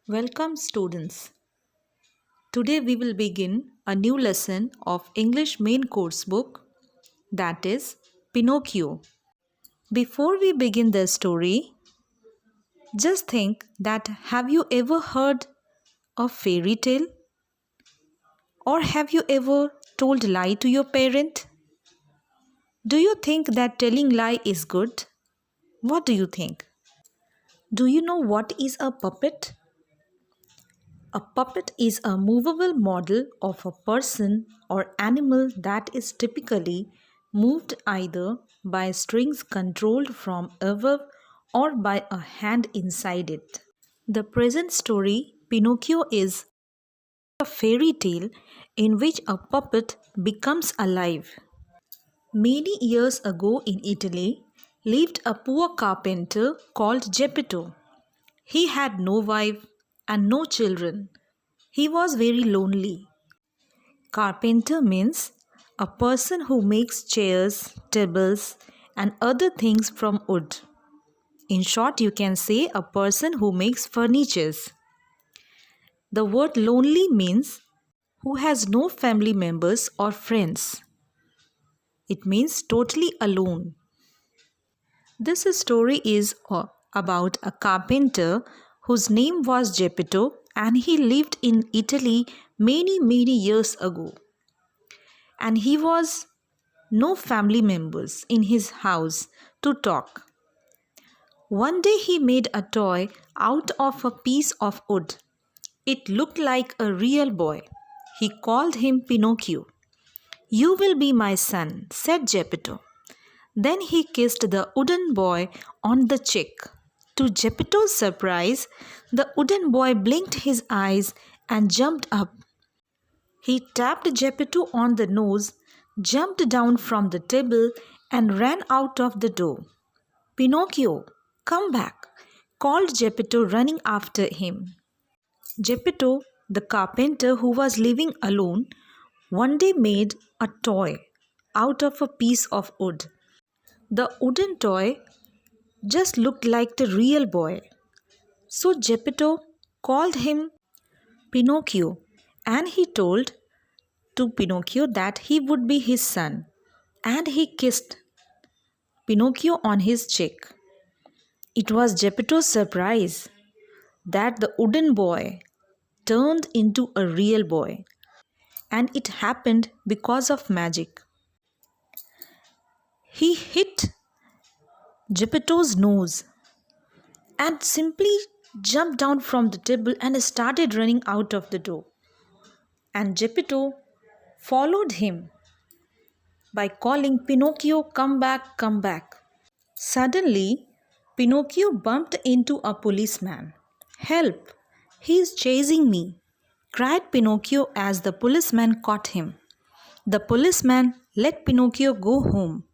Welcome, students. Today we will begin a new lesson of English main course book, that is Pinocchio. Before we begin the story, just think that have you ever heard a fairy tale? Or have you ever told lie to your parent? Do you think that telling lie is good? What do you think? Do you know what is a puppet? A puppet is a movable model of a person or animal that is typically moved either by strings controlled from above or by a hand inside it. The present story, Pinocchio, is a fairy tale in which a puppet becomes alive. Many years ago in Italy lived a poor carpenter called Geppetto. He had no wife and no children. He was very lonely. Carpenter means a person who makes chairs, tables, and other things from wood. In short, you can say a person who makes furnitures. The word lonely means who has no family members or friends. It means totally alone. This story is about a carpenter whose name was Geppetto and he lived in Italy many years ago. And he was no family members in his house to talk. One day he made a toy out of a piece of wood. It looked like a real boy. He called him Pinocchio. "You will be my son," said Geppetto. Then he kissed the wooden boy on the cheek. To Geppetto's surprise, the wooden boy blinked his eyes and jumped up. He tapped Geppetto on the nose, jumped down from the table, and ran out of the door. "Pinocchio, come back," called Geppetto, running after him. Geppetto, the carpenter who was living alone, one day made a toy out of a piece of wood. The wooden toy just looked like the real boy. So Geppetto called him Pinocchio and he told to Pinocchio that he would be his son, and he kissed Pinocchio on his cheek. It was Geppetto's surprise that the wooden boy turned into a real boy, and it happened because of magic. He hit Geppetto's nose and simply jumped down from the table and started running out of the door. And Geppetto followed him by calling, "Pinocchio, come back, come back." Suddenly, Pinocchio bumped into a policeman. "Help! He is chasing me!" cried Pinocchio as the policeman caught him. The policeman let Pinocchio go home,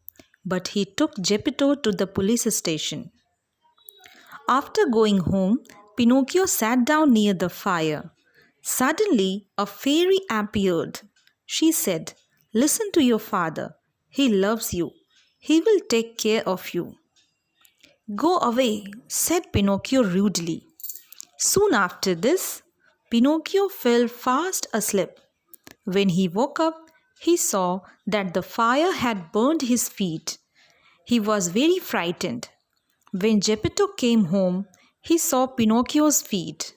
but he took Geppetto to the police station. After going home, Pinocchio sat down near the fire. Suddenly, a fairy appeared. She said, "Listen to your father. He loves you. He will take care of you." "Go away," said Pinocchio rudely. Soon after this, Pinocchio fell fast asleep. When he woke up, he saw that the fire had burned his feet. He was very frightened. When Geppetto came home, he saw Pinocchio's feet.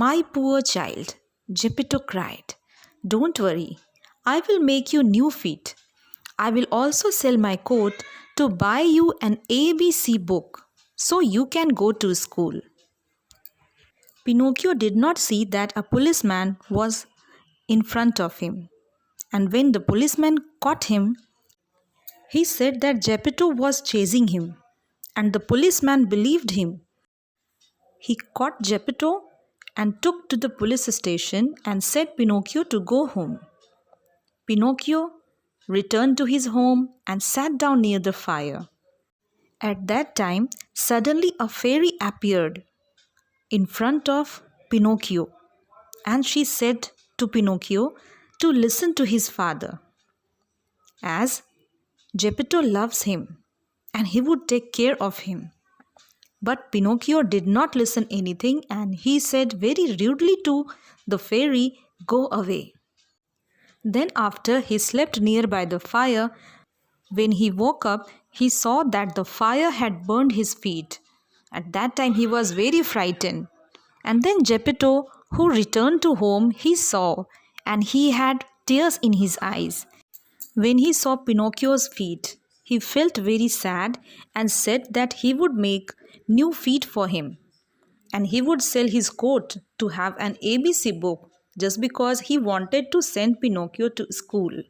"My poor child," Geppetto cried. "Don't worry, I will make you new feet. I will also sell my coat to buy you an ABC book so you can go to school." Pinocchio did not see that a policeman was in front of him. And when the policeman caught him, he said that Geppetto was chasing him. And the policeman believed him. He caught Geppetto and took to the police station and said Pinocchio to go home. Pinocchio returned to his home and sat down near the fire. At that time, suddenly a fairy appeared in front of Pinocchio, and she said to Pinocchio to listen to his father, as Geppetto loves him and he would take care of him. But Pinocchio did not listen anything and he said very rudely to the fairy, "Go away." Then after he slept near by the fire, when he woke up, he saw that the fire had burned his feet. At that time he was very frightened. And then Geppetto, who returned to home, he saw, and he had tears in his eyes. When he saw Pinocchio's feet, he felt very sad and said that he would make new feet for him and he would sell his coat to have an ABC book just because he wanted to send Pinocchio to school.